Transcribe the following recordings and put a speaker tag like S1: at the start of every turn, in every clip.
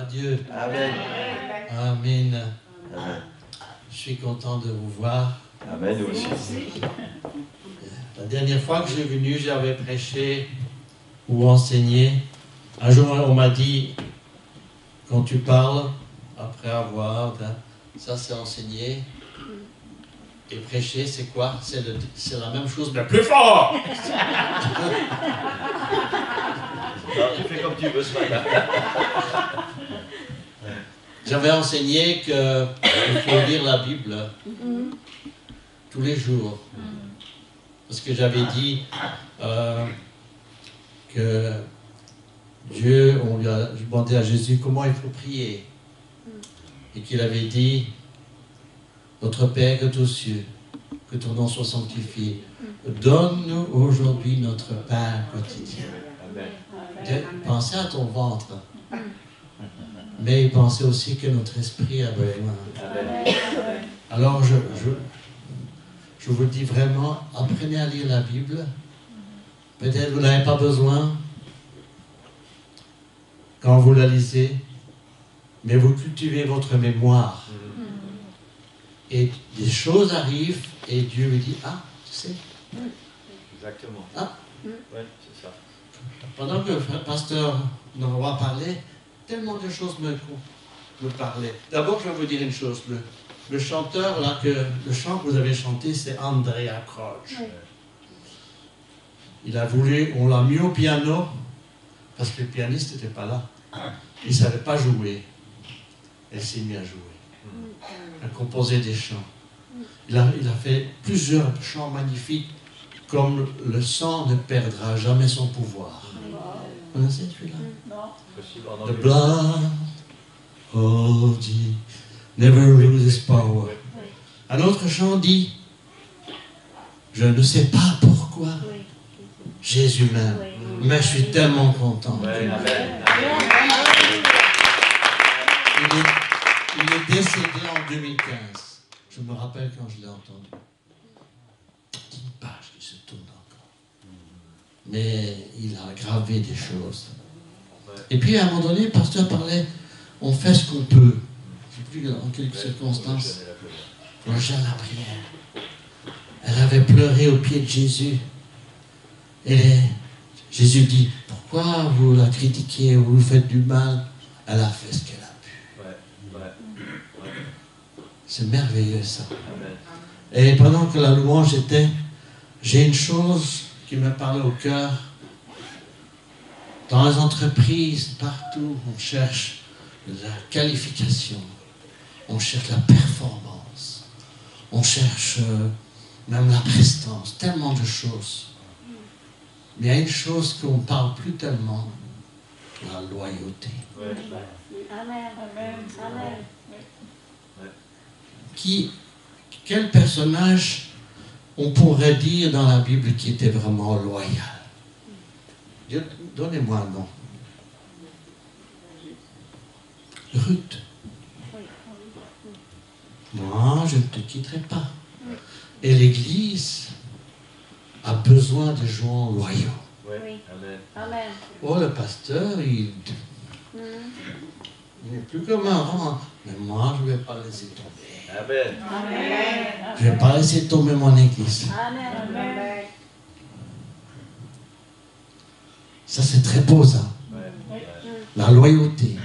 S1: à Dieu.
S2: Amen.
S1: Amen.
S2: Amen.
S1: Je suis content de vous voir.
S2: Amen, nous aussi.
S1: La dernière fois que je suis venu, j'avais prêché ou enseigné. Un jour, on m'a dit, quand tu parles, après avoir, ça c'est enseigner. Et prêcher, c'est quoi? C'est la même chose, mais plus fort!
S2: Alors, tu fais comme tu veux ce matin.
S1: J'avais enseigné qu'il faut lire la Bible tous les jours. Parce que j'avais dit que Dieu, on lui a demandé à Jésus comment il faut prier. Et qu'il avait dit, notre Père qui est aux cieux, que ton nom soit sanctifié. Donne-nous aujourd'hui notre pain quotidien. Pensez à ton ventre. Mais pensez aussi que notre esprit a besoin. Alors je vous dis vraiment, apprenez à lire la Bible. Peut-être vous n'avez pas besoin quand vous la lisez, mais vous cultivez votre mémoire. Et des choses arrivent et Dieu lui dit, ah, tu sais.
S2: Exactement.
S1: Ah.
S2: Oui, c'est ça.
S1: Pendant que le pasteur Noroy parlait, tellement de choses me parlaient. D'abord, je vais vous dire une chose. Le chanteur, là, le chant que vous avez chanté, c'est Andrea Croce. Il a voulu, on l'a mis au piano, parce que le pianiste n'était pas là. Il ne savait pas jouer. Elle s'est mise à jouer. À composer des chants. Il a fait plusieurs chants magnifiques, comme le sang ne perdra jamais son pouvoir. Vous connaissez celui-là?
S2: Non.
S1: The blood of Jesus never loses power. Un autre chant dit, je ne sais pas pourquoi Jésus m'aime, mais je suis tellement content. Il est décédé en 2015. Je me rappelle quand je l'ai entendu. C'est une page qui se tourne encore. Mais il a gravé des choses. Et puis à un moment donné, le pasteur parlait, on fait ce qu'on peut. Je ne sais plus dans quelles circonstances. On gère la prière. Elle avait pleuré au pied de Jésus. Et Jésus dit, pourquoi vous la critiquez, vous lui faites du mal? Elle a fait ce qu'elle a pu. C'est merveilleux ça. Et pendant que la louange était, j'ai une chose qui me parlait au cœur. Dans les entreprises, partout, on cherche la qualification, on cherche la performance, on cherche même la prestance, tellement de choses. Mais il y a une chose qu'on ne parle plus tellement, la loyauté.
S3: Amen.
S1: Quel personnage on pourrait dire dans la Bible qui était vraiment loyal? Donnez-moi un nom. Ruth. Moi, je ne te quitterai pas. Et l'Église a besoin de gens loyaux.
S3: Amen.
S1: Oh, le pasteur, il n'est plus comme avant. Mais moi, je ne vais pas laisser tomber.
S2: Amen.
S1: Je ne vais pas laisser tomber mon Église.
S3: Amen.
S1: Ça, c'est très beau, ça. La loyauté.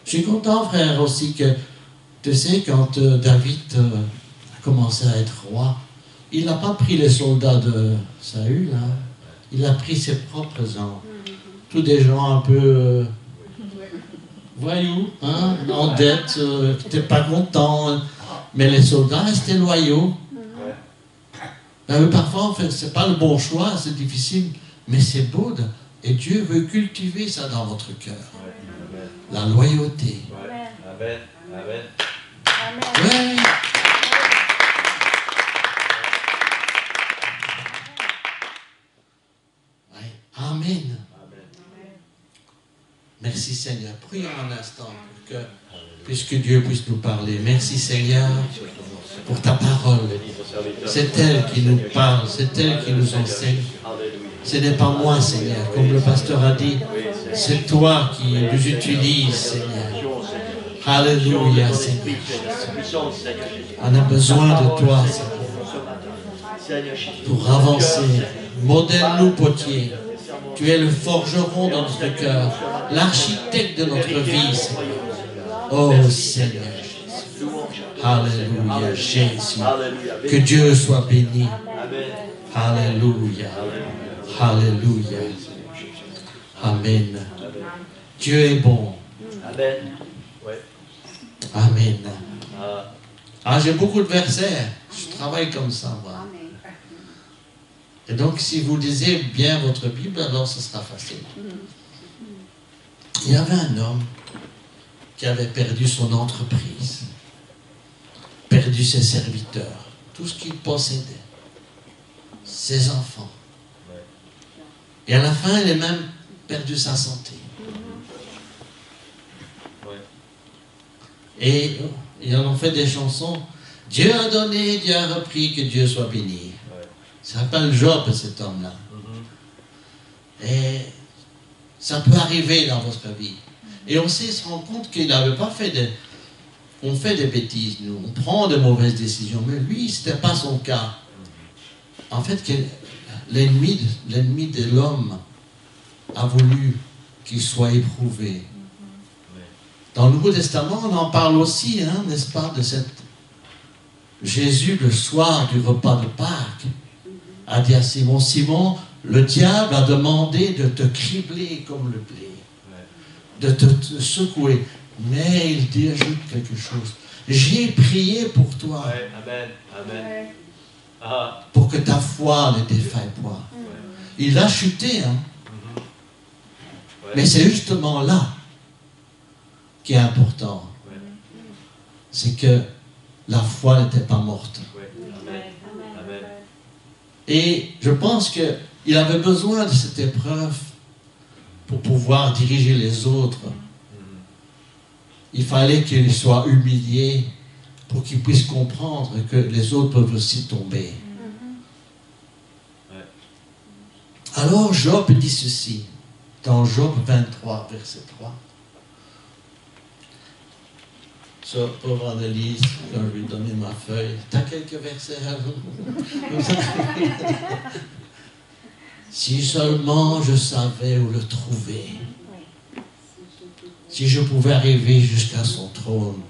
S1: Je suis content, frère, aussi que, tu sais, quand David a commencé à être roi, il n'a pas pris les soldats de Saül, hein. Il a pris ses propres hommes. Tous des gens un peu voyous, hein, en dette, qui n'étaient pas contents. Mais les soldats restaient loyaux. Ben, parfois, en fait, ce n'est pas le bon choix, c'est difficile. Mais c'est beau, et Dieu veut cultiver ça dans votre cœur. La loyauté.
S2: Amen.
S1: Ouais. Ouais. Amen. Merci Seigneur. Prions un instant pour que, puisque Dieu puisse nous parler. Merci Seigneur pour ta parole. C'est elle qui nous parle, c'est elle qui nous enseigne. Ce n'est pas moi, Seigneur. Comme le pasteur a dit, C'est toi qui nous utilises, Seigneur. Alléluia, Seigneur. On a besoin de toi, Seigneur, pour avancer. Modèle-nous, potier. Tu es le forgeron dans notre cœur, l'architecte de notre vie, Seigneur. Oh, Seigneur. Alléluia, Jésus. Que Dieu soit béni. Alléluia. Alléluia. Amen. Dieu est bon.
S2: Amen. Ouais.
S1: Amen. Ah, j'ai beaucoup de versets. Je travaille comme ça, moi. Et donc, si vous lisez bien votre Bible, alors ce sera facile. Il y avait un homme qui avait perdu son entreprise, perdu ses serviteurs, tout ce qu'il possédait, ses enfants. Et à la fin, il a même perdu sa santé. Et ils en ont fait des chansons. Dieu a donné, Dieu a repris, que Dieu soit béni. Ça s'appelle Job, cet homme-là. Et ça peut arriver dans votre vie. Et on se rend compte qu'il n'avait pas fait de... On fait des bêtises, nous. On prend de mauvaises décisions. Mais lui, ce n'était pas son cas. En fait, l'ennemi de l'homme a voulu qu'il soit éprouvé. Dans le Nouveau Testament, on en parle aussi, hein, n'est-ce pas, de cette... Jésus, le soir du repas de Pâques, a dit à Simon, Simon, le diable a demandé de te cribler comme le blé, de te secouer. Mais il dit, ajoute quelque chose. J'ai prié pour toi,
S2: Amen. Amen.
S1: pour que ta foi ne défaille point. Il a chuté, hein. Mais c'est justement là qui est important. C'est que la foi n'était pas morte. Et je pense qu'il avait besoin de cette épreuve pour pouvoir diriger les autres. Il fallait qu'il soit humilié pour qu'il puisse comprendre que les autres peuvent aussi tomber. Alors Job dit ceci, dans Job 23, verset 3. Ce pauvre Annelise, quand je lui ai donné ma feuille, t'as quelques versets à vous? Si seulement je savais où le trouver, si je pouvais arriver jusqu'à son trône,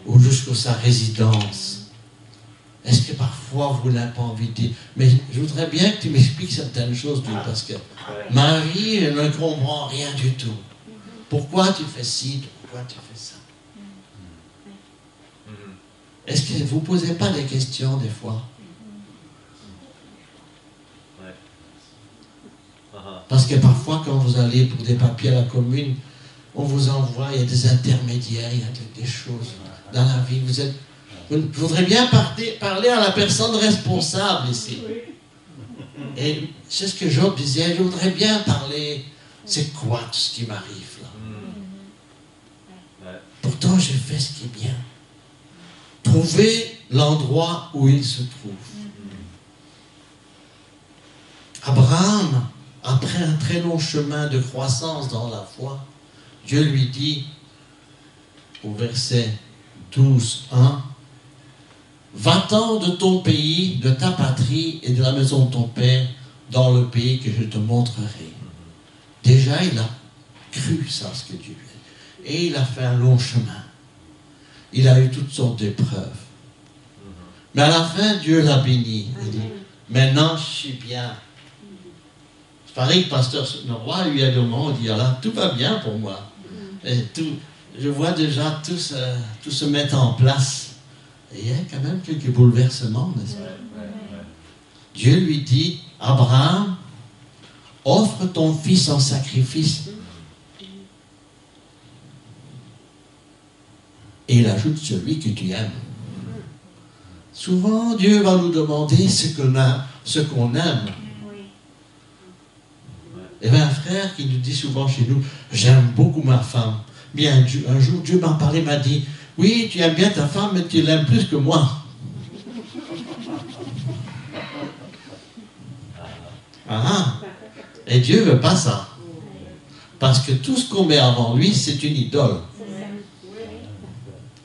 S1: ou jusqu'à sa résidence. Est-ce que parfois vous n'avez pas envie de dire, mais je voudrais bien que tu m'expliques certaines choses, parce que ma vie ne comprend rien du tout. Pourquoi tu fais ci, pourquoi tu fais ça? Est-ce que vous ne posez pas des questions des fois? Parce que parfois, quand vous allez pour des papiers à la commune, on vous envoie, il y a des intermédiaires, il y a des choses dans la vie. Je voudrais bien parler à la personne responsable ici. Et c'est ce que Job disait, je voudrais bien parler, c'est quoi tout ce qui m'arrive là? Pourtant, j'ai fait ce qui est bien. Trouver l'endroit où il se trouve. Abraham, après un très long chemin de croissance dans la foi, Dieu lui dit, au verset 12, 1, « Va-t'en de ton pays, de ta patrie et de la maison de ton père, dans le pays que je te montrerai. » Déjà, il a cru ça, ce que Dieu lui a dit. Et il a fait un long chemin. Il a eu toutes sortes d'épreuves. Mais à la fin, Dieu l'a béni. Il dit, maintenant, je suis bien. C'est pareil que pasteur Leroy lui a demandé, il dit, alors, tout va bien pour moi. Et je vois déjà tout se mettre en place. Et il y a quand même quelques bouleversements, n'est-ce pas? Dieu lui dit, Abraham, offre ton fils en sacrifice. Et il ajoute celui que tu aimes. Souvent, Dieu va nous demander ce qu'on aime. Il y avait un frère qui nous dit souvent chez nous, j'aime beaucoup ma femme. Bien, un jour, Dieu m'a parlé, m'a dit, oui, tu aimes bien ta femme, mais tu l'aimes plus que moi. Et Dieu ne veut pas ça. Parce que tout ce qu'on met avant lui, c'est une idole.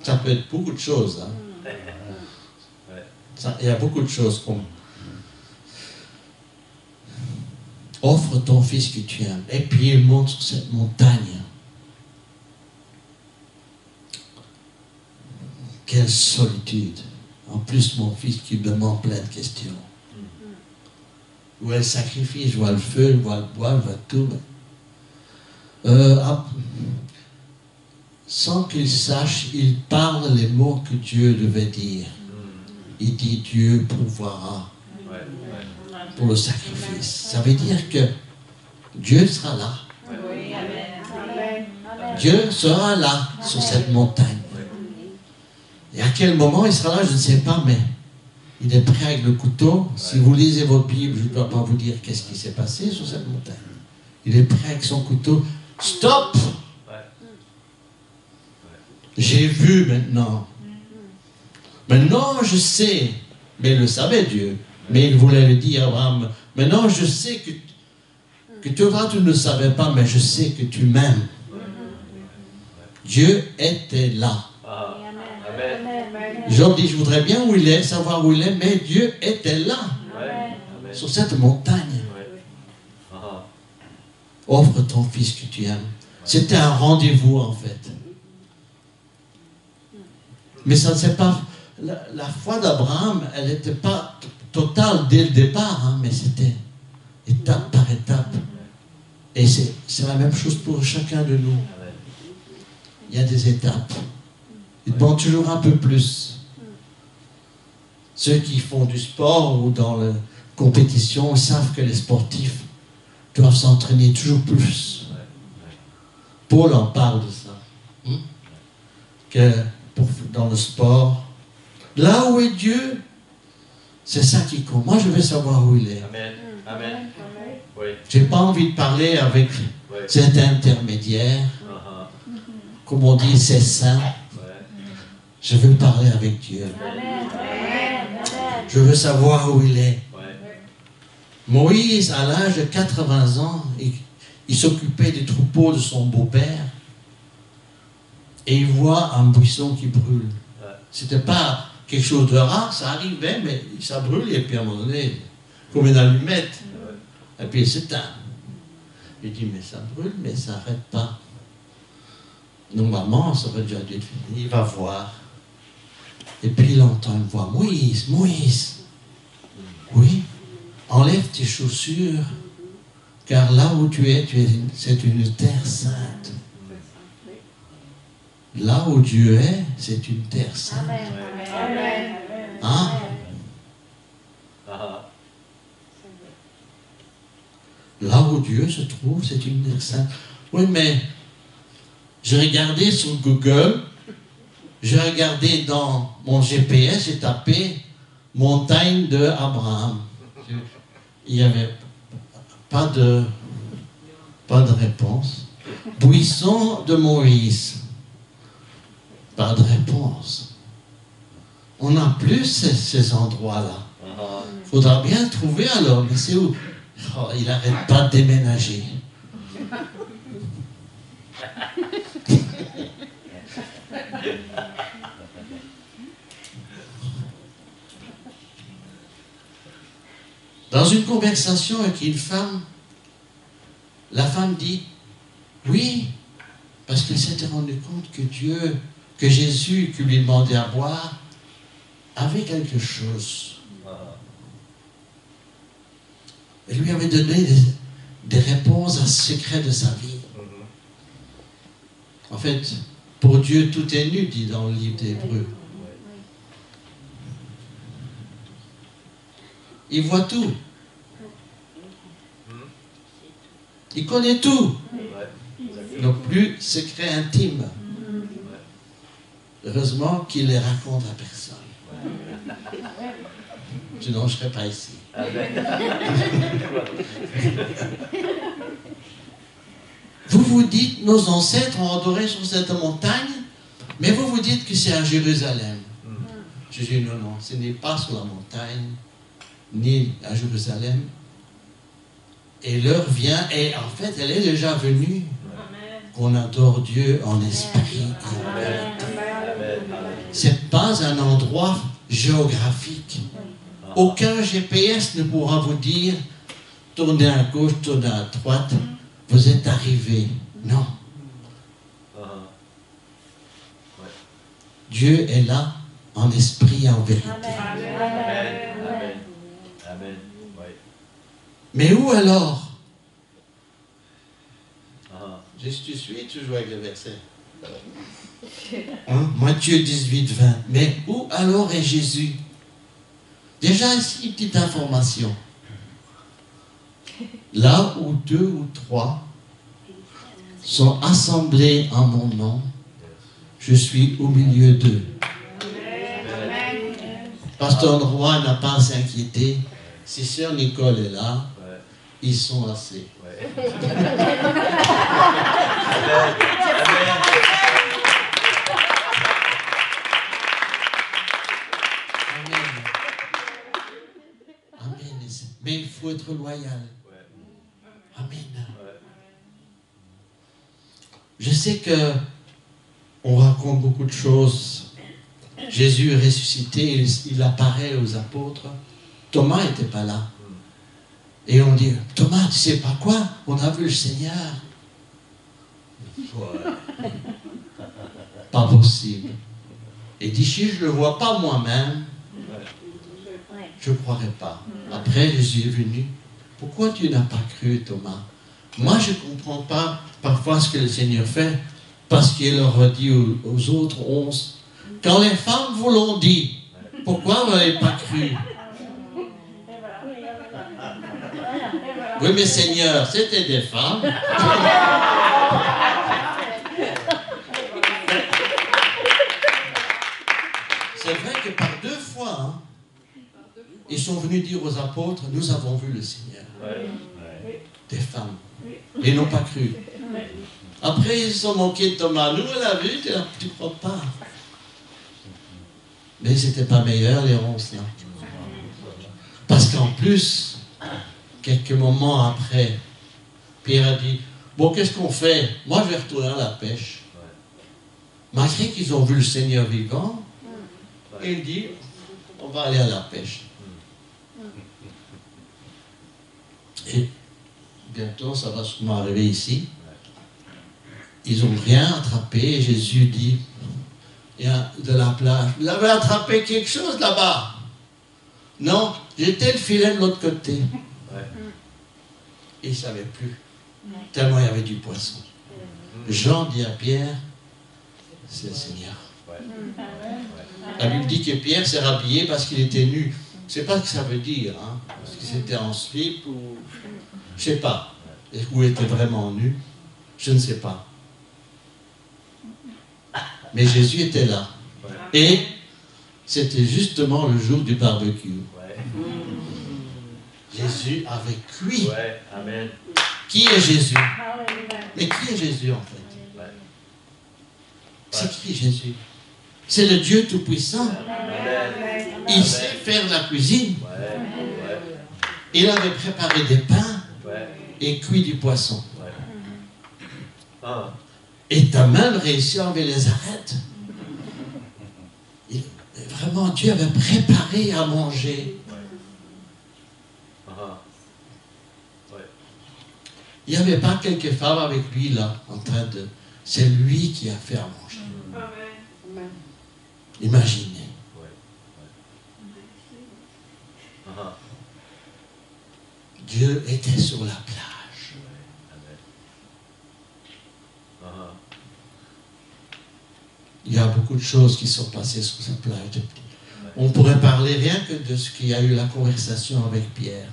S1: Ça peut être beaucoup de choses. Hein. Il y a beaucoup de choses qu'on... Offre ton fils que tu aimes. Et puis il monte sur cette montagne. Quelle solitude. En plus, mon fils qui me demande plein de questions. Où est le sacrifice? Je vois le feu, je vois le bois, je vois tout. Sans qu'il sache, il parle les mots que Dieu devait dire. Il dit Dieu pourvoira pour le sacrifice. Ça veut dire que Dieu sera là. Dieu sera là sur cette montagne. Et à quel moment il sera là, je ne sais pas, mais il est prêt avec le couteau. Si vous lisez votre Bible, je ne dois pas vous dire qu'est-ce qui s'est passé sur cette montagne. Il est prêt avec son couteau. Stop! J'ai vu maintenant. Maintenant, je sais. Mais il le savait, Dieu. Mais il voulait le dire à Abraham. Maintenant, je sais que toi, tu ne le savais pas, mais je sais que tu m'aimes. Dieu était là. Job dit, je voudrais bien où il est, savoir où il est, mais Dieu était là. Sur cette montagne. Offre ton fils que tu aimes. C'était un rendez-vous, en fait. Mais ça ne s'est pas... La foi d'Abraham, elle n'était pas totale dès le départ, hein, mais c'était étape par étape. Et c'est la même chose pour chacun de nous. Il y a des étapes. Il demande toujours un peu plus. Ceux qui font du sport ou dans la compétition savent que les sportifs doivent s'entraîner toujours plus. Paul en parle de ça. Que dans le sport, là où est Dieu, c'est ça qui compte. Moi, je veux savoir où il est.
S2: Amen. Amen. Oui.
S1: J'ai pas envie de parler avec cet intermédiaire. Comme on dit, c'est saint. Je veux parler avec Dieu. Je veux savoir où il est. Moïse, à l'âge de 80 ans, il s'occupait des troupeaux de son beau-père. Et il voit un buisson qui brûle. C'était pas quelque chose de rare, ça arrivait, mais ça brûle, et puis à un moment donné, comme une allumette. Et puis il s'éteint. Il dit, mais ça brûle, mais ça n'arrête pas. Normalement, ça aurait déjà dû être fini. Il va voir. Et puis il entend une voix, Moïse, Moïse. Oui, enlève tes chaussures, car là où tu es c'est une terre sainte. Là où Dieu est, c'est une terre sainte. Hein? Là où Dieu se trouve, c'est une terre sainte. Oui, mais j'ai regardé sur Google, j'ai regardé dans mon GPS, j'ai tapé montagne de Abraham. Il n'y avait pas de réponse. Buisson de Moïse. Pas de réponse. On n'a plus ces endroits-là. Il faudra bien trouver alors. Mais c'est où? Oh, il n'arrête pas de déménager. Dans une conversation avec une femme, la femme dit, oui, parce qu'elle s'était rendue compte que Jésus, qui lui demandait à boire, avait quelque chose. Elle lui avait donné des réponses à ce secret de sa vie. En fait, pour Dieu, tout est nu, dit dans le livre d'Hébreux. Il voit tout. Il connaît tout. Non plus secret intime. Heureusement qu'il les raconte à personne. Sinon, je ne serais pas ici. Vous vous dites, nos ancêtres ont adoré sur cette montagne, mais vous vous dites que c'est à Jérusalem. Je dis non, non, ce n'est pas sur la montagne, ni à Jérusalem. Et l'heure vient, et en fait, elle est déjà venue. qu'on adore Dieu en esprit.
S2: Amen. Amen.
S1: Ce n'est pas un endroit géographique. Aucun GPS ne pourra vous dire tournez à gauche, tournez à droite, vous êtes arrivé. Non. Dieu est là en esprit et en vérité.
S3: Amen.
S2: Amen. Amen. Amen. Oui.
S1: Mais où alors? Je te suis toujours avec le verset. Hein? Matthieu 18, 20. Mais où alors est Jésus? Déjà ici, une petite information. Là où 2 ou 3 sont assemblés en mon nom, je suis au milieu d'eux. Pasteur Roy n'a pas à s'inquiéter. Si sœur Nicole est là, ils sont assez. Amen. Mais il faut être loyal. Amen. Je sais que on raconte beaucoup de choses. Jésus est ressuscité, il apparaît aux apôtres. Thomas n'était pas là. Et on dit, Thomas, tu sais pas quoi? On a vu le Seigneur. Pas possible. Et d'ici, je ne le vois pas moi-même. Je ne croirais pas. Après, Jésus est venu. Pourquoi tu n'as pas cru, Thomas? Moi, je ne comprends pas parfois ce que le Seigneur fait, parce qu'il leur a dit aux autres 11, quand les femmes vous l'ont dit, pourquoi vous n'avez pas cru? Oui, mais Seigneur, c'était des femmes. C'est vrai que par 2 fois, hein, ils sont venus dire aux apôtres, nous avons vu le Seigneur. Des femmes. Et ils n'ont pas cru. Après, ils se sont moqués de Thomas. Nous, on l'a vu, tu ne crois pas. Mais c'était pas meilleur, les 11 là. Parce qu'en plus, quelques moments après, Pierre a dit, bon, qu'est-ce qu'on fait? Moi, je vais retourner à la pêche. Malgré qu'ils ont vu le Seigneur vivant, il dit, on va aller à la pêche. Et bientôt, ça va sûrement arriver ici. Ils n'ont rien attrapé. Et Jésus dit, il y a de la plage, vous avez attrapé quelque chose là-bas? Non, j'étais le filet de l'autre côté. Et il ne savait plus. Tellement il y avait du poisson. Jean dit à Pierre, c'est le Seigneur. La Bible dit que Pierre s'est rhabillé parce qu'il était nu. Je ne sais pas ce que ça veut dire. Hein, parce que c'était en slip ou... Je ne sais pas. Ou était vraiment nu. Je ne sais pas. Mais Jésus était là. Et c'était justement le jour du barbecue. Jésus avait cuit.
S2: Amen.
S1: Qui est Jésus? Mais qui est Jésus en fait? C'est qui Jésus? C'est le Dieu Tout-Puissant. Il sait faire la cuisine. Il avait préparé des pains et cuit du poisson. Et tu as même réussi à enlever les arêtes. Vraiment, Dieu avait préparé à manger. Il n'y avait pas quelques femmes avec lui là, en train de... C'est lui qui a fait à manger. Imaginez. Dieu était sur la plage. Il y a beaucoup de choses qui sont passées sur cette plage. On pourrait parler rien que de ce qu'il y a eu la conversation avec Pierre.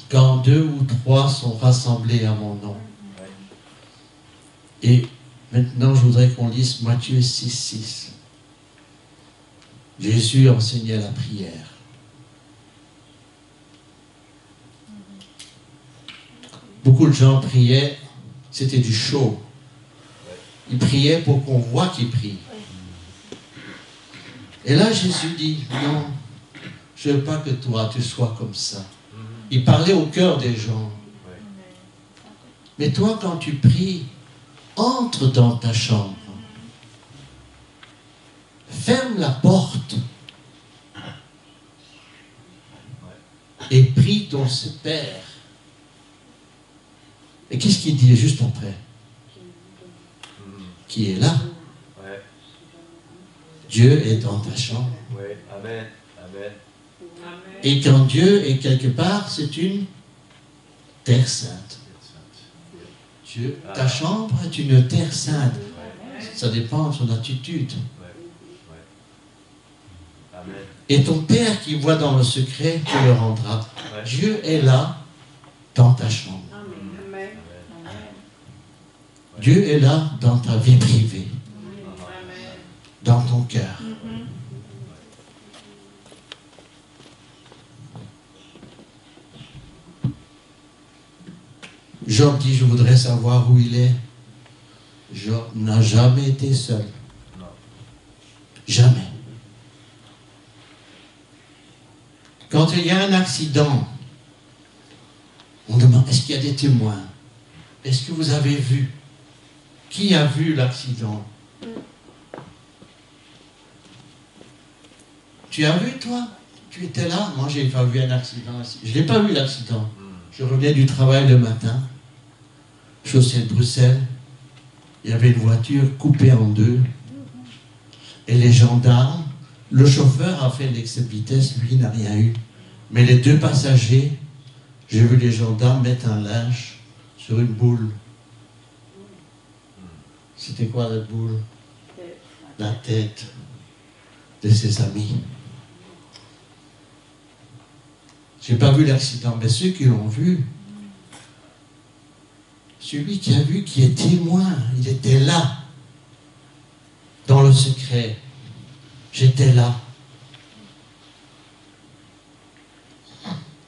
S1: Quand 2 ou 3 sont rassemblés à mon nom. Et maintenant, je voudrais qu'on lise Matthieu 6, 6. Jésus enseignait la prière. Beaucoup de gens priaient, c'était du show. Ils priaient pour qu'on voit qu'ils prient. Et là, Jésus dit, non, je ne veux pas que toi, tu sois comme ça. Il parlait au cœur des gens. Mais toi, quand tu pries, entre dans ta chambre. Ferme la porte. Et prie ton Père. Et qu'est-ce qu'il dit juste après? Qui est là?
S2: Ouais.
S1: Dieu est dans ta chambre.
S2: Ouais. Amen. Amen.
S1: Et quand Dieu est quelque part, c'est une terre sainte. Dieu, ta chambre est une terre sainte. Ça dépend de son attitude.
S2: Amen.
S1: Et ton Père qui voit dans le secret te le rendra. Dieu est là dans ta chambre.
S3: Amen.
S1: Dieu est là dans ta vie privée, dans ton cœur. Job dit, je voudrais savoir où il est. Job n'a jamais été seul. Jamais. Quand il y a un accident, on demande, est-ce qu'il y a des témoins? Est-ce que vous avez vu? Qui a vu l'accident? Tu as vu, toi? Tu étais là? Moi, je n'ai pas vu un accident. Je n'ai pas vu l'accident. Je revenais du travail le matin, chaussée de Bruxelles. Il y avait une voiture coupée en deux. Et les gendarmes, le chauffeur a fait l'excès de vitesse, lui n'a rien eu. Mais les deux passagers, j'ai vu les gendarmes mettre un linge sur une boule. C'était quoi la boule? La tête de ses amis. Je n'ai pas vu l'accident, mais ceux qui l'ont vu, celui qui a vu, qui est témoin, il était là, dans le secret. J'étais là.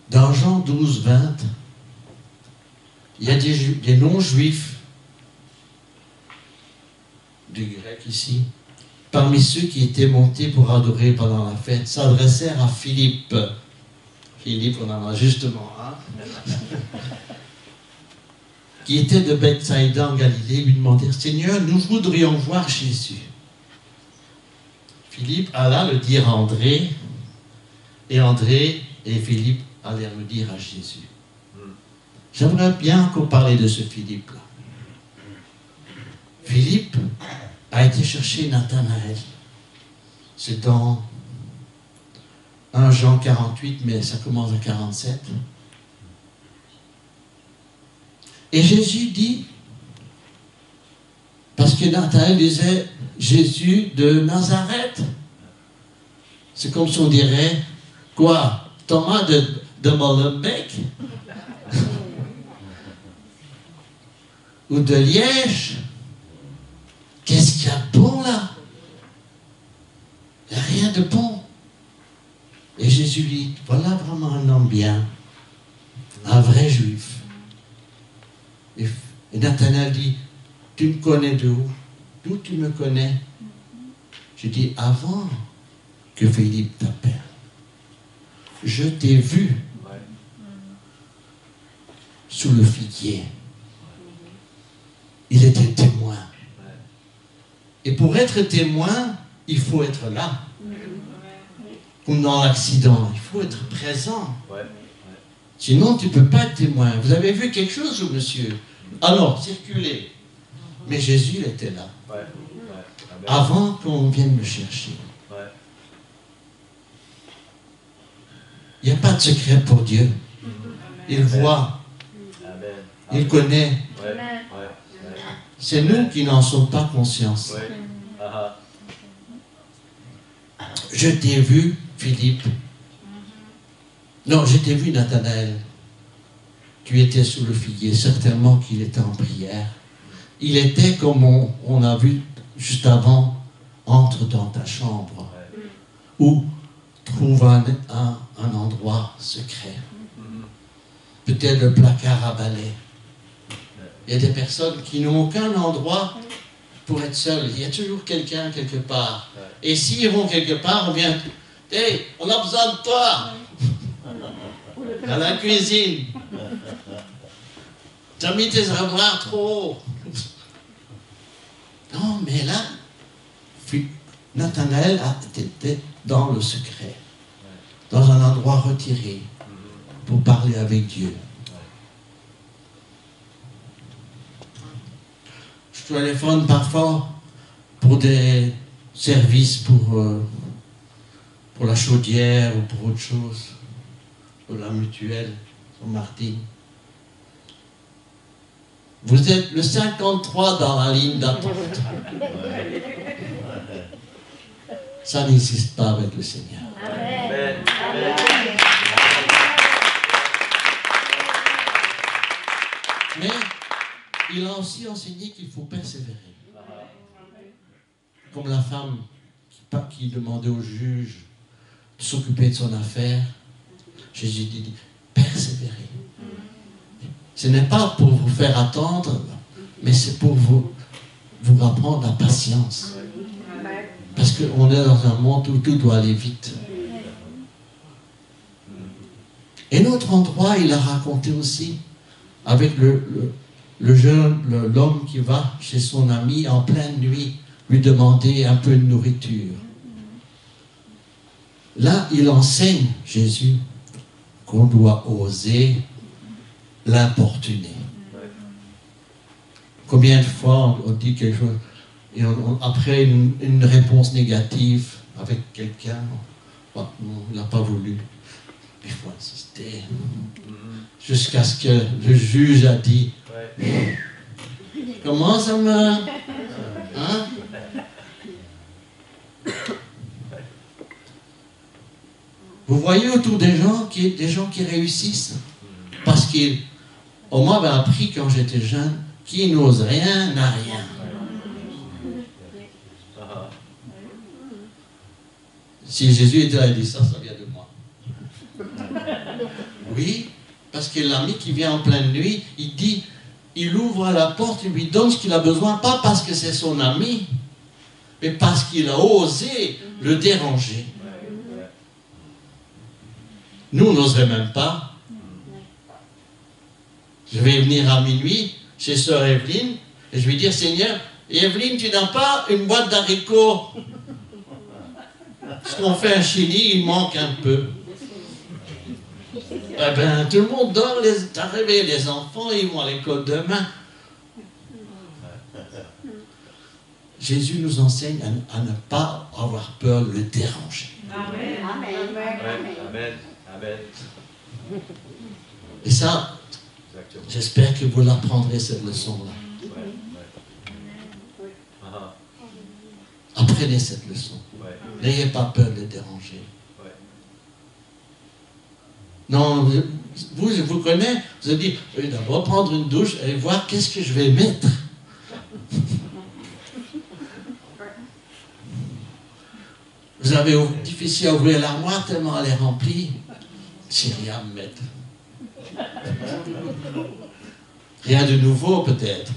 S1: Dans Jean 12, 20, il y a des non-juifs, du grec ici, parmi ceux qui étaient montés pour adorer pendant la fête, s'adressèrent à Philippe. Philippe, on en a justement un, qui était de Bethsaïda en Galilée, lui demandèrent, Seigneur, nous voudrions voir Jésus. Philippe alla le dire à André, et André et Philippe allèrent le dire à Jésus. J'aimerais bien qu'on parle de ce Philippe-là. Philippe a été chercher Nathanaël. C'est dans 1 Jean 48, mais ça commence à 47. Et Jésus dit, parce que Nathanaël disait, Jésus de Nazareth. C'est comme si on dirait, quoi? Thomas de Molenbeek? Ou de Liège? Qu'est-ce qu'il y a de bon là? Il n'y a rien de bon. Et Jésus dit, voilà vraiment un homme bien, un vrai juif. Et Nathanaël dit, tu me connais d'où? D'où tu me connais? Je dis, avant que Philippe t'appelle, je t'ai vu sous le figuier. Il était témoin. Et pour être témoin, il faut être là. Comme dans l'accident, il faut être présent. Sinon, tu ne peux pas être témoin. Vous avez vu quelque chose, monsieur? Alors, circulez. Mais Jésus, il était là. Avant qu'on vienne me chercher. Il n'y a pas de secret pour Dieu. Il voit. Il connaît. C'est nous qui n'en sommes pas conscients. Je t'ai vu, Philippe. Non, je t'ai vu, Nathanaël. Tu étais sous le figuier. Certainement qu'il était en prière. Il était comme on a vu juste avant, entre dans ta chambre. Ou trouve un endroit secret. Peut-être le placard à balai. Il y a des personnes qui n'ont aucun endroit pour être seules. Il y a toujours quelqu'un quelque part. Et s'ils vont quelque part, on vient, hey, on a besoin de toi. Dans la cuisine. Tu as mis tes armoires trop haut. Non, mais là, Nathanaël était dans le secret, dans un endroit retiré, pour parler avec Dieu. Je téléphone parfois pour des services, pour la chaudière ou pour autre chose, pour la mutuelle, sur Martine. Vous êtes le 53 dans la ligne d'attente. Ça n'existe pas avec le Seigneur.
S3: Amen.
S1: Mais il a aussi enseigné qu'il faut persévérer. Comme la femme qui demandait au juge de s'occuper de son affaire, Jésus dit, persévérez. Ce n'est pas pour vous faire attendre, mais c'est pour vous apprendre la patience. Parce qu'on est dans un monde où tout doit aller vite. Et l'autre endroit, il a raconté aussi, avec l'homme qui va chez son ami en pleine nuit, lui demander un peu de nourriture. Là, il enseigne, Jésus, qu'on doit oser l'importuner. Combien de fois on dit quelque chose et après une réponse négative avec quelqu'un, il n'a pas voulu. Il faut insister. Jusqu'à ce que le juge a dit, comment ça me... Hein? Vous voyez autour des gens qui réussissent parce qu'on m'avait appris quand j'étais jeune, qui n'ose rien n'a rien. Si Jésus était là et dit ça, ça vient de moi. Oui, parce que l'ami qui vient en pleine nuit, il ouvre la porte, il lui donne ce qu'il a besoin, pas parce que c'est son ami, mais parce qu'il a osé le déranger. Nous, on n'oserait même pas. Je vais venir à minuit chez sœur Evelyne et je vais dire, Seigneur, Evelyne, tu n'as pas une boîte d'haricots? Parce qu'on fait un chili, il manque un peu. Eh bien, tout le monde dort, t'as réveillé les enfants, ils vont à l'école demain. Jésus nous enseigne à ne pas avoir peur de le déranger.
S3: Amen.
S2: Amen. Amen.
S1: Et ça, j'espère que vous l'apprendrez, cette leçon-là. Apprenez cette leçon. N'ayez pas peur de le déranger. Non, vous connaissez, vous avez dit, je vais d'abord prendre une douche et voir qu'est-ce que je vais mettre. Vous avez difficile à ouvrir l'armoire tellement elle est remplie. J'ai rien à me mettre. Rien de nouveau peut-être.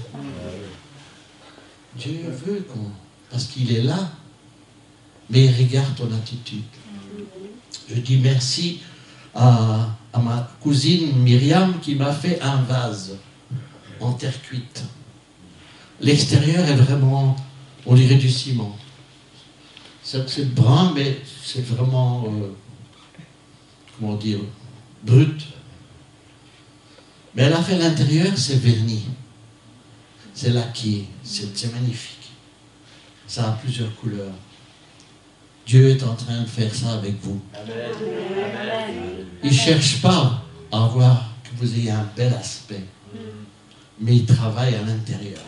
S1: Dieu veut parce qu'il est là. Mais il regarde ton attitude. Je dis merci à ma cousine Myriam qui m'a fait un vase en terre cuite. L'extérieur est vraiment, on dirait du ciment. C'est brun, mais c'est vraiment, comment dire, brut. Mais elle a fait l'intérieur, c'est verni. C'est laqué, c'est magnifique. Ça a plusieurs couleurs. Dieu est en train de faire ça avec vous.
S2: Amen.
S1: Il ne cherche pas à voir que vous ayez un bel aspect, mais il travaille à l'intérieur.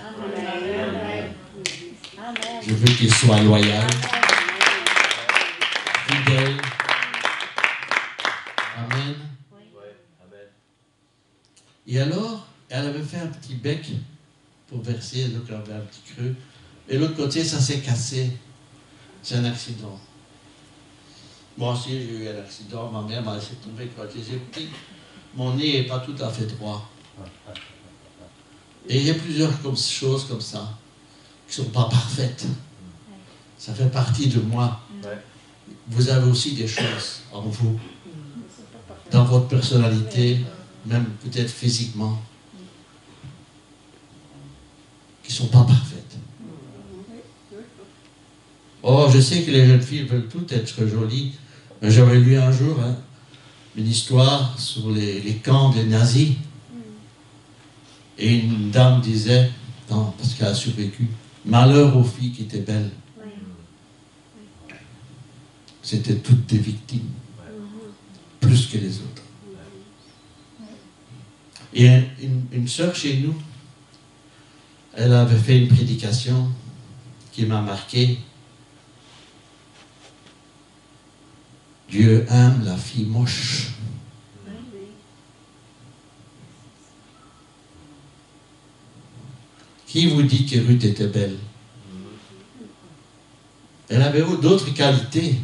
S1: Je veux qu'il soit loyal, fidèle. Amen. Et alors, elle avait fait un petit bec pour verser, donc elle avait un petit creux. Et l'autre côté, ça s'est cassé. C'est un accident. Moi aussi, j'ai eu un accident. Ma mère m'a laissé tomber quand j'étais petit. Mon nez n'est pas tout à fait droit. Et il y a plusieurs choses comme ça qui ne sont pas parfaites. Ça fait partie de moi. Vous avez aussi des choses en vous, dans votre personnalité, même peut-être physiquement. ne sont pas parfaites. Oh, je sais que les jeunes filles veulent toutes être jolies. J'avais lu un jour une histoire sur les camps des nazis. Et une dame disait, non, parce qu'elle a survécu, malheur aux filles qui étaient belles. C'était toutes des victimes, plus que les autres. Et une sœur chez nous, elle avait fait une prédication qui m'a marqué. Dieu aime la fille moche. Qui vous dit que Ruth était belle? Elle avait d'autres qualités.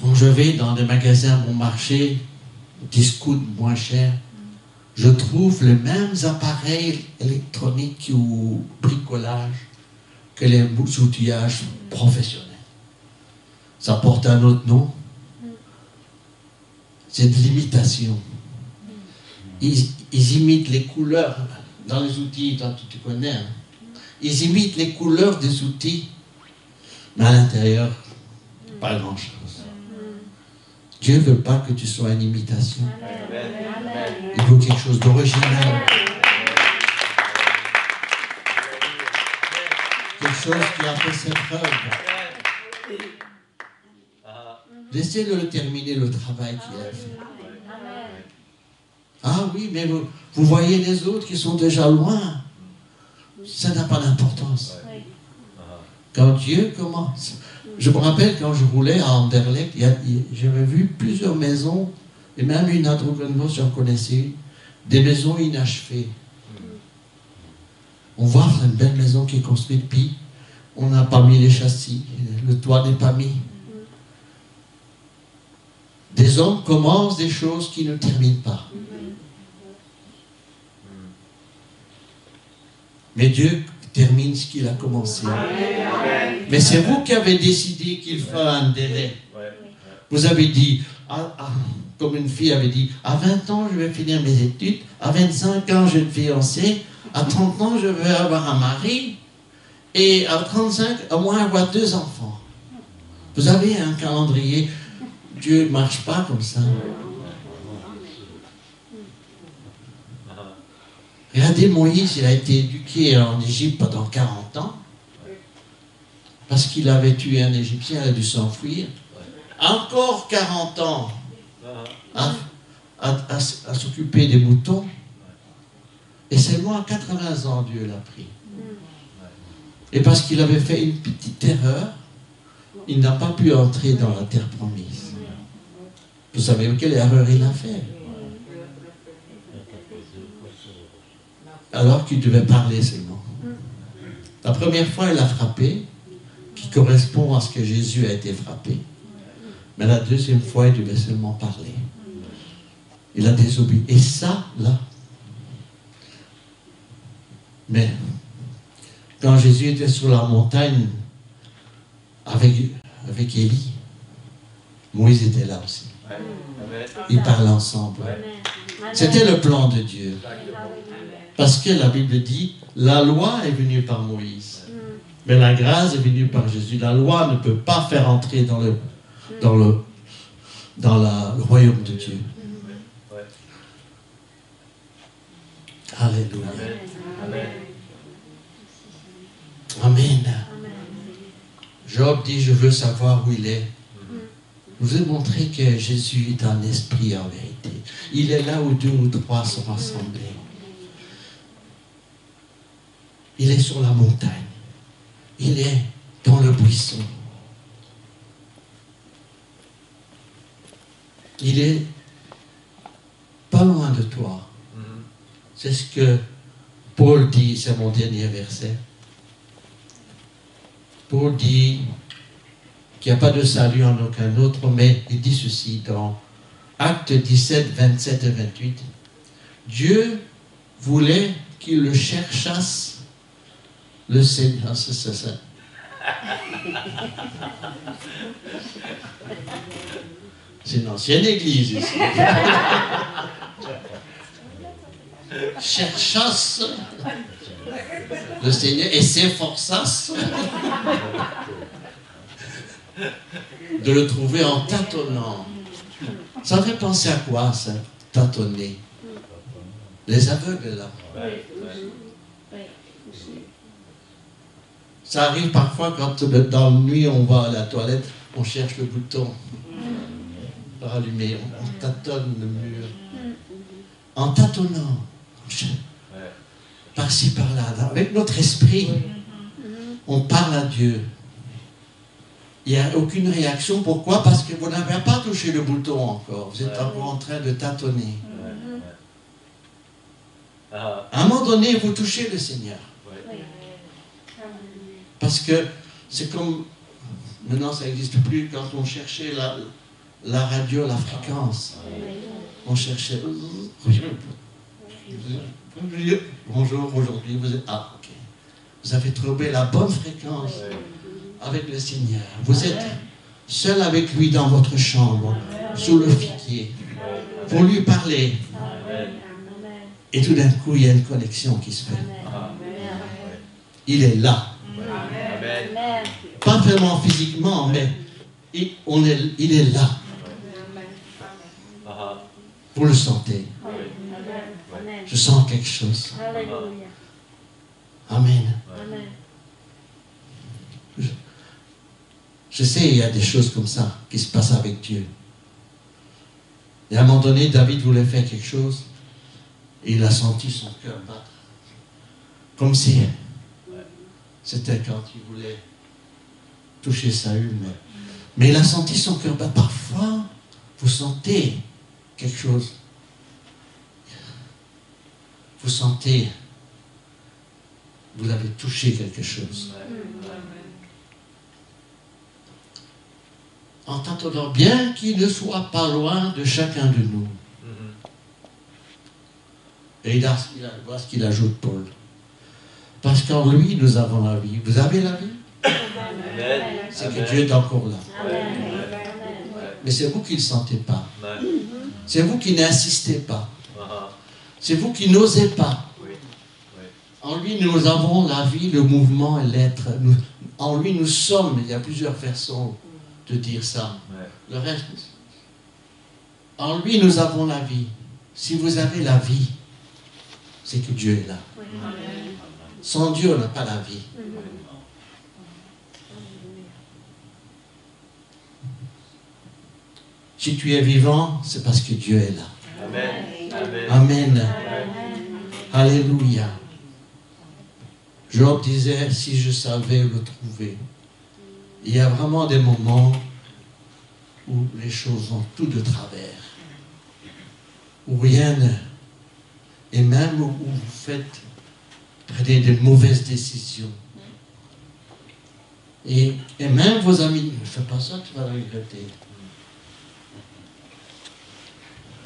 S1: Quand je vais dans des magasins bon marché, discount moins cher, je trouve les mêmes appareils électroniques ou bricolage que les outillages professionnels. Ça porte un autre nom. C'est de l'imitation. Ils imitent les couleurs dans les outils, toi, tu connais. Hein? Ils imitent les couleurs des outils, mais à l'intérieur, pas grand-chose. Dieu ne veut pas que tu sois une imitation. Il veut quelque chose d'original. Quelque chose qui a fait ses preuves. Laissez-le terminer le travail qu'il a fait. Ah oui, mais vous voyez les autres qui sont déjà loin. Ça n'a pas d'importance. Quand Dieu commence. Je me rappelle quand je roulais à Anderlecht, j'avais vu plusieurs maisons, et même une à Drogenbos, j'en connaissais une, des maisons inachevées. On voit une belle maison qui est construite, puis on n'a pas mis les châssis, le toit n'est pas mis. Des hommes commencent des choses qui ne terminent pas. Mais Dieu termine ce qu'il a commencé. Mais c'est vous qui avez décidé qu'il faut un délai. Vous avez dit, comme une fille avait dit, à 20 ans je vais finir mes études, à 25 ans je vais me fiancer, à 30 ans je vais avoir un mari, et à 35 au moins avoir 2 enfants. Vous avez un calendrier. Dieu ne marche pas comme ça. Regardez Moïse, il a été éduqué en Égypte pendant 40 ans. Parce qu'il avait tué un Égyptien, il a dû s'enfuir. Encore 40 ans à s'occuper des moutons. Et seulement à 80 ans, Dieu l'a pris. Et parce qu'il avait fait une petite erreur, il n'a pas pu entrer dans la terre promise. Vous savez quelle erreur il a fait? Alors qu'il devait parler seulement. La première fois, il a frappé, qui correspond à ce que Jésus a été frappé. Mais la deuxième fois, il devait seulement parler. Il a désobéi. Et ça, là. Mais, quand Jésus était sur la montagne avec Élie, Moïse était là aussi. Ils parlaient ensemble. C'était le plan de Dieu. Parce que la Bible dit, la loi est venue par Moïse. Mais la grâce est venue par Jésus. La loi ne peut pas faire entrer dans le royaume de Dieu. Alléluia. Amen. Job dit, je veux savoir où il est. Je vous ai montré que Jésus est un esprit en vérité. Il est là où 2 ou 3 sont rassemblés. Il est sur la montagne. Il est dans le buisson. Il est pas loin de toi. C'est ce que Paul dit, c'est mon dernier verset. Paul dit qu'il n'y a pas de salut en aucun autre, mais il dit ceci dans Actes 17, 27 et 28. Dieu voulait qu'ils le cherchassent, le Seigneur, c'est ça. C'est une ancienne église ici. Cherchasse le Seigneur et s'efforçasse de le trouver en tâtonnant. Ça fait penser à quoi, ça, tâtonner? Les aveugles, là. Ça arrive parfois quand dans la nuit on va à la toilette, on cherche le bouton pour allumer, on tâtonne le mur. En tâtonnant, par-ci, par-là, avec notre esprit, on parle à Dieu. Il n'y a aucune réaction. Pourquoi? Parce que vous n'avez pas touché le bouton encore. Vous êtes encore en train de tâtonner. À un moment donné, vous touchez le Seigneur. Parce que c'est comme, maintenant ça n'existe plus, quand on cherchait la radio, la fréquence. On cherchait, bonjour, aujourd'hui vous êtes, ah ok. Vous avez trouvé la bonne fréquence avec le Seigneur. Vous êtes seul avec lui dans votre chambre, sous le figuier. Vous lui parlez. Et tout d'un coup, il y a une connexion qui se fait. Il est là. Pas vraiment physiquement, mais il est là. Vous le sentez. Je sens quelque chose. Amen. Je sais, il y a des choses comme ça qui se passent avec Dieu. Et à un moment donné, David voulait faire quelque chose et il a senti son cœur battre. Comme si c'était quand il voulait toucher Saül. Mais il a senti son cœur battre. Parfois, vous sentez quelque chose. Vous sentez, vous avez touché quelque chose. En t'entendant bien qu'il ne soit pas loin de chacun de nous. Et voilà ce qu'il ajoute, Paul. Parce qu'en lui, nous avons la vie. Vous avez la vie? C'est que Dieu est encore là. Mais c'est vous qui ne le sentez pas. C'est vous qui n'insistez pas. C'est vous qui n'osez pas. En lui, nous avons la vie, le mouvement et l'être. En lui, nous sommes. Il y a plusieurs façons de dire ça. Le reste, en lui, nous avons la vie. Si vous avez la vie, c'est que Dieu est là. Sans Dieu, on n'a pas la vie. Si tu es vivant, c'est parce que Dieu est là. Amen. Amen. Alléluia. Job disait, si je savais le trouver. Il y a vraiment des moments où les choses vont tout de travers. Où rien ne... Et même où vous prenez de mauvaises décisions. Et même vos amis, ne fais pas ça, tu vas le regretter.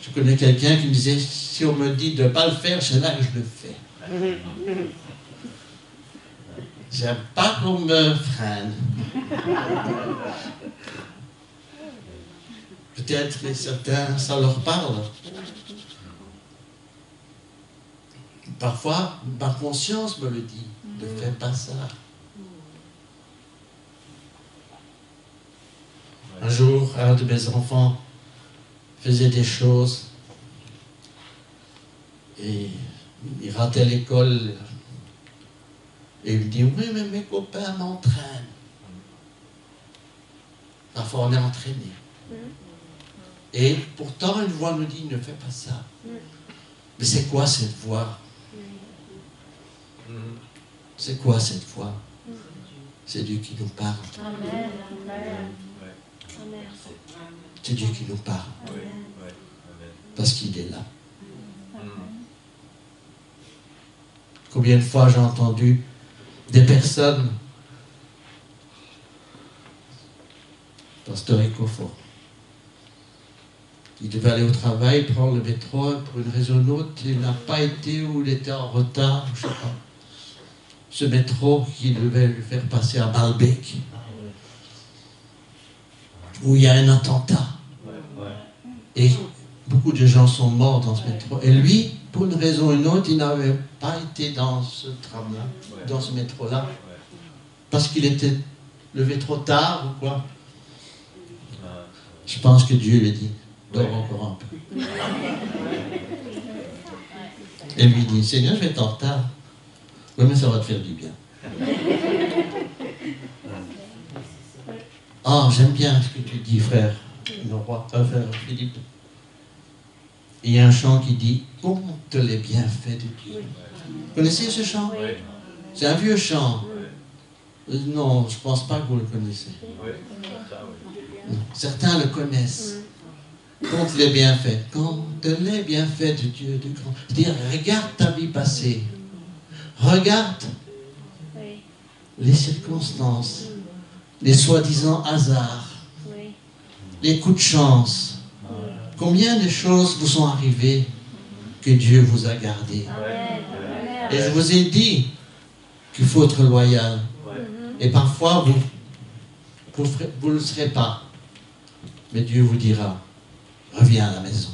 S1: Je connais quelqu'un qui me disait, si on me dit de ne pas le faire, c'est là que je le fais. J'aime pas qu'on me freine. Peut-être que certains, ça leur parle. Parfois, ma conscience me le dit. Ne fais pas ça. Un jour, un de mes enfants faisait des choses et il ratait l'école et il me dit, oui, mais mes copains m'entraînent. Parfois, on est entraîné. Et pourtant, une voix nous dit, ne fais pas ça. Mais c'est quoi cette voix? C'est quoi cette voix? C'est Dieu qui nous parle. C'est Dieu qui nous parle. Parce qu'il est là. Combien de fois j'ai entendu des personnes, pasteur Ecofort, il devait aller au travail, prendre le métro, pour une raison ou une autre, il n'a pas été ou il était en retard, je ne sais pas. ce métro qui devait le faire passer à Baalbek, où il y a un attentat. Et beaucoup de gens sont morts dans ce métro. Et lui, pour une raison ou une autre, il n'avait pas été dans ce tram-là, dans ce métro-là, parce qu'il était levé trop tard ou quoi. Je pense que Dieu lui dit, dors encore un peu. Et lui dit, Seigneur, je vais être en retard. Oui, mais ça va te faire du bien. Ah, j'aime bien ce que tu dis, frère Philippe. Il y a un chant qui dit, compte les bienfaits de Dieu. Vous connaissez ce chant? C'est un vieux chant. Non, je ne pense pas que vous le connaissez. Certains le connaissent. Compte les bienfaits. Compte les bienfaits de Dieu. C'est-à-dire, regarde ta vie passée. Regarde les circonstances, les soi-disant hasards, les coups de chance. Combien de choses vous sont arrivées que Dieu vous a gardées. Et je vous ai dit qu'il faut être loyal. Et parfois, vous ne le serez pas. Mais Dieu vous dira, reviens à la maison.